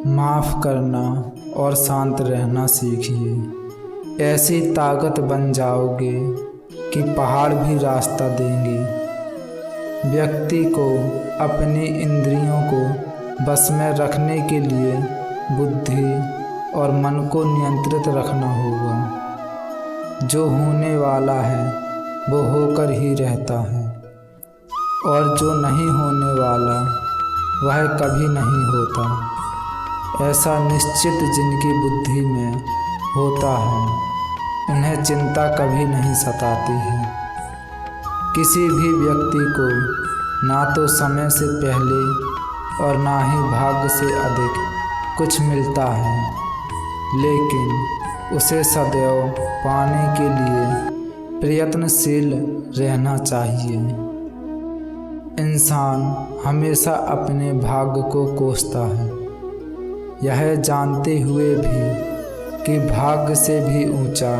माफ़ करना और शांत रहना सीखिए। ऐसी ताकत बन जाओगे कि पहाड़ भी रास्ता देंगे। व्यक्ति को अपनी इंद्रियों को बस में रखने के लिए बुद्धि और मन को नियंत्रित रखना होगा। जो होने वाला है वो होकर ही रहता है, और जो नहीं होने वाला वह कभी नहीं होता। ऐसा निश्चित जिनकी बुद्धि में होता है उन्हें चिंता कभी नहीं सताती है। किसी भी व्यक्ति को ना तो समय से पहले और ना ही भाग्य से अधिक कुछ मिलता है, लेकिन उसे सदैव पाने के लिए प्रयत्नशील रहना चाहिए। इंसान हमेशा अपने भाग्य को कोसता है, यह जानते हुए भी कि भाग्य से भी ऊंचा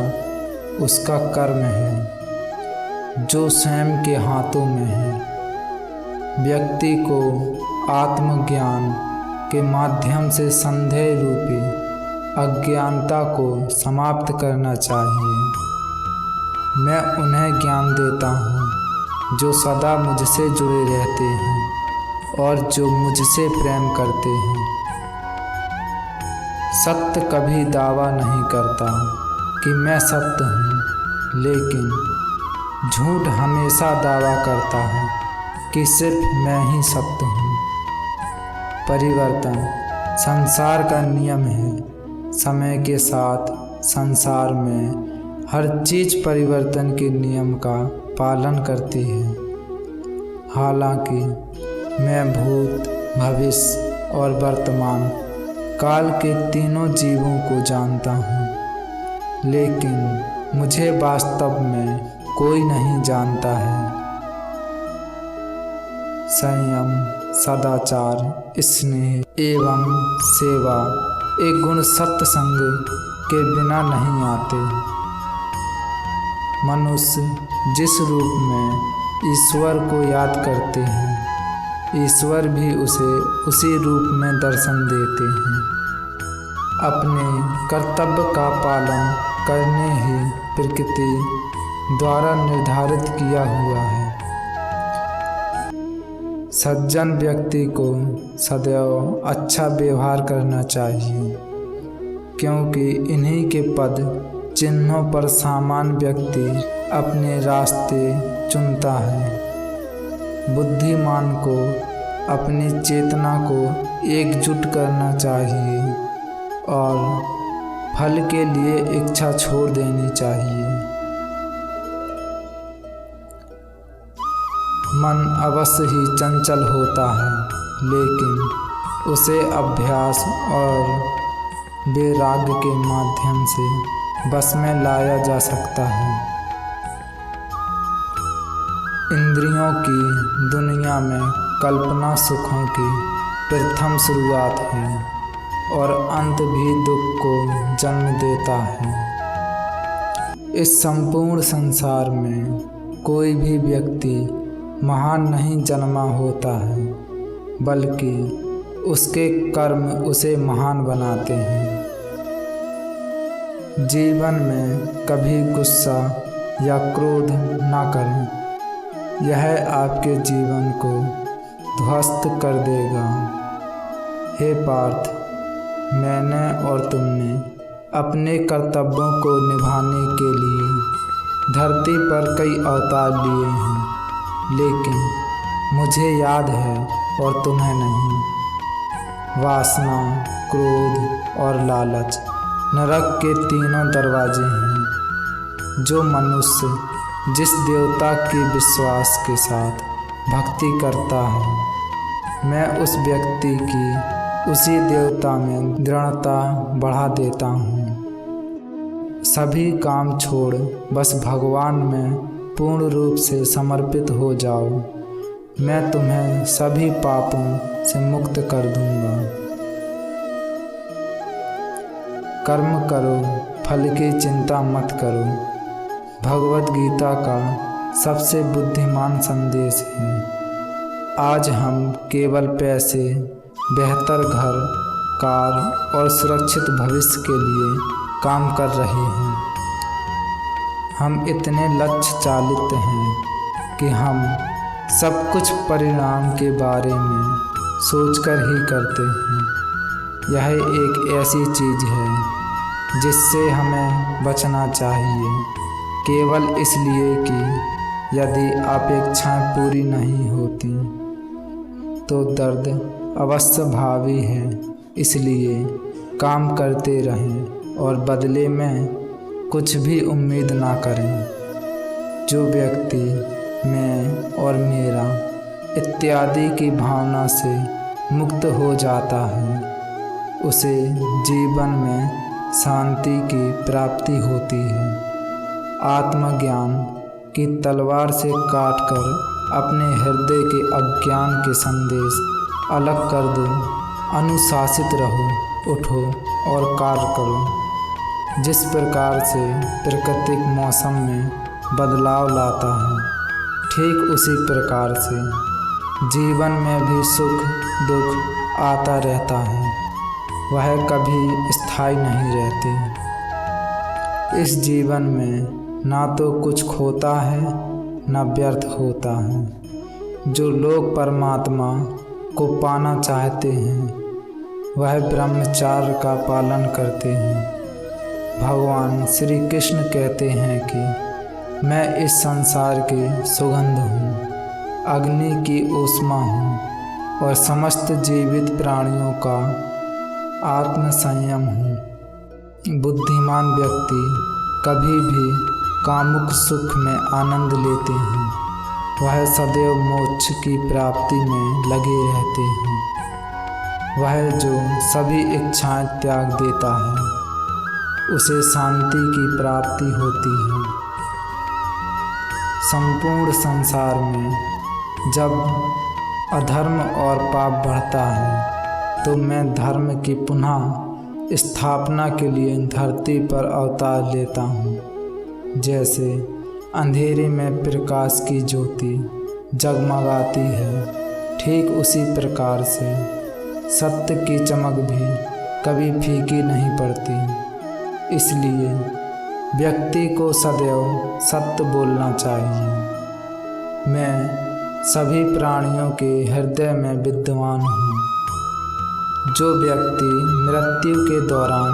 उसका कर्म है जो स्वयं के हाथों में है। व्यक्ति को आत्मज्ञान के माध्यम से संदेह रूपी अज्ञानता को समाप्त करना चाहिए। मैं उन्हें ज्ञान देता हूँ जो सदा मुझसे जुड़े रहते हैं और जो मुझसे प्रेम करते हैं। सत्य कभी दावा नहीं करता कि मैं सत्य हूँ, लेकिन झूठ हमेशा दावा करता है कि सिर्फ मैं ही सत्य हूँ। परिवर्तन संसार का नियम है। समय के साथ संसार में हर चीज़ परिवर्तन के नियम का पालन करती है। हालांकि मैं भूत, भविष्य और वर्तमान काल के तीनों जीवों को जानता हूँ, लेकिन मुझे वास्तव में कोई नहीं जानता है। संयम, सदाचार, स्नेह एवं सेवा एक गुण सत्संग के बिना नहीं आते। मनुष्य जिस रूप में ईश्वर को याद करते हैं, ईश्वर भी उसे उसी रूप में दर्शन देते हैं। अपने कर्तव्य का पालन करने ही प्रकृति द्वारा निर्धारित किया हुआ है। सज्जन व्यक्ति को सदैव अच्छा व्यवहार करना चाहिए, क्योंकि इन्हीं के पद चिन्हों पर सामान्य व्यक्ति अपने रास्ते चुनता है। बुद्धिमान को अपनी चेतना को एकजुट करना चाहिए और फल के लिए इच्छा छोड़ देनी चाहिए। मन अवश्य ही चंचल होता है, लेकिन उसे अभ्यास और वैराग्य के माध्यम से बस में लाया जा सकता है। इंद्रियों की दुनिया में कल्पना सुखों की प्रथम शुरुआत है और अंत भी दुख को जन्म देता है। इस संपूर्ण संसार में कोई भी व्यक्ति महान नहीं जन्मा होता है, बल्कि उसके कर्म उसे महान बनाते हैं। जीवन में कभी गुस्सा या क्रोध ना करें, यह आपके जीवन को ध्वस्त कर देगा। हे पार्थ, मैंने और तुमने अपने कर्तव्यों को निभाने के लिए धरती पर कई अवतार लिए हैं, लेकिन मुझे याद है और तुम्हें नहीं। वासना, क्रोध और लालच नरक के तीनों दरवाजे हैं। जो मनुष्य जिस देवता के विश्वास के साथ भक्ति करता है, मैं उस व्यक्ति की उसी देवता में दृढ़ता बढ़ा देता हूँ। सभी काम छोड़ बस भगवान में पूर्ण रूप से समर्पित हो जाओ। मैं तुम्हें सभी पापों से मुक्त कर दूंगा। कर्म करो, फल की चिंता मत करो, भगवत गीता का सबसे बुद्धिमान संदेश है। आज हम केवल पैसे, बेहतर घर, कार और सुरक्षित भविष्य के लिए काम कर रहे हैं। हम इतने लक्ष्य चालित हैं कि हम सब कुछ परिणाम के बारे में सोचकर ही करते हैं। यह एक ऐसी चीज़ है जिससे हमें बचना चाहिए, केवल इसलिए कि यदि अपेक्षाएं पूरी नहीं होती तो दर्द अवश्य भावी है। इसलिए काम करते रहें और बदले में कुछ भी उम्मीद ना करें। जो व्यक्ति मैं और मेरा इत्यादि की भावना से मुक्त हो जाता है, उसे जीवन में शांति की प्राप्ति होती है। आत्मज्ञान की तलवार से काटकर अपने हृदय के अज्ञान के संदेश अलग कर दो। अनुशासित रहो, उठो और कार्य करो। जिस प्रकार से प्राकृतिक मौसम में बदलाव लाता है, ठीक उसी प्रकार से जीवन में भी सुख दुख आता रहता है। वह कभी स्थायी नहीं रहते। इस जीवन में ना तो कुछ खोता है न व्यर्थ होता है। जो लोग परमात्मा को पाना चाहते हैं वह ब्रह्मचर्य का पालन करते हैं। भगवान श्री कृष्ण कहते हैं कि मैं इस संसार की सुगंध हूँ, अग्नि की ऊष्मा हूँ और समस्त जीवित प्राणियों का आत्म संयम हूँ। बुद्धिमान व्यक्ति कभी भी कामुक सुख में आनंद लेते हैं। वह सदैव मोक्ष की प्राप्ति में लगे रहते हैं। वह जो सभी इच्छाएं त्याग देता है, उसे शांति की प्राप्ति होती है। संपूर्ण संसार में जब अधर्म और पाप बढ़ता है तो मैं धर्म की पुनः स्थापना के लिए धरती पर अवतार लेता हूँ। जैसे अंधेरे में प्रकाश की ज्योति जगमगाती है, ठीक उसी प्रकार से सत्य की चमक भी कभी फीकी नहीं पड़ती। इसलिए व्यक्ति को सदैव सत्य बोलना चाहिए। मैं सभी प्राणियों के हृदय में विद्यमान हूँ। जो व्यक्ति मृत्यु के दौरान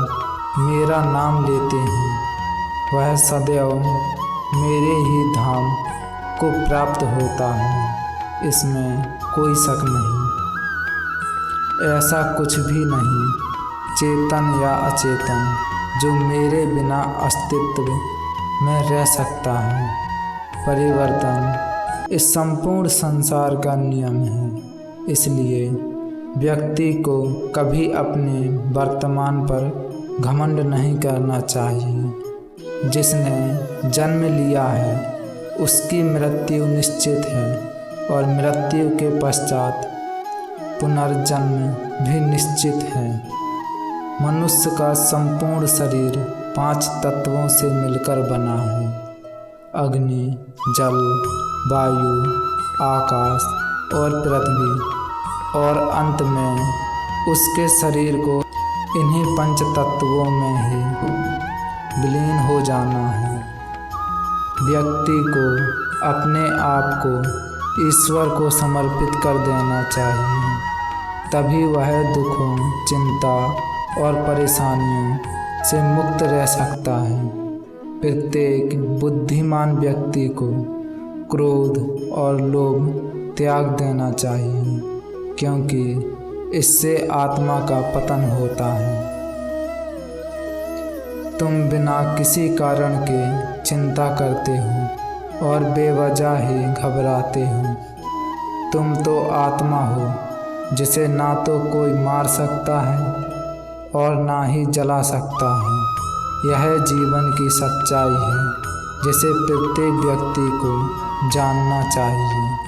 मेरा नाम लेते हैं वह सदैव मेरे ही धाम को प्राप्त होता है। इसमें कोई शक नहीं। ऐसा कुछ भी नहीं, चेतन या अचेतन, जो मेरे बिना अस्तित्व में रह सकता है। परिवर्तन इस संपूर्ण संसार का नियम है। इसलिए व्यक्ति को कभी अपने वर्तमान पर घमंड नहीं करना चाहिए। जिसने जन्म लिया है उसकी मृत्यु निश्चित है और मृत्यु के पश्चात पुनर्जन्म भी निश्चित है। मनुष्य का संपूर्ण शरीर 5 तत्वों से मिलकर बना है: अग्नि, जल, वायु, आकाश और पृथ्वी। और अंत में उसके शरीर को इन्हीं 5 तत्वों में ही विलीन हो जाना है। व्यक्ति को अपने आप को ईश्वर को समर्पित कर देना चाहिए, तभी वह दुखों, चिंता और परेशानियों से मुक्त रह सकता है। प्रत्येक बुद्धिमान व्यक्ति को क्रोध और लोभ त्याग देना चाहिए, क्योंकि इससे आत्मा का पतन होता है। तुम बिना किसी कारण के चिंता करते हो और बेवजह ही घबराते हो। तुम तो आत्मा हो जिसे ना तो कोई मार सकता है और ना ही जला सकता है। यह जीवन की सच्चाई है जिसे प्रत्येक व्यक्ति को जानना चाहिए।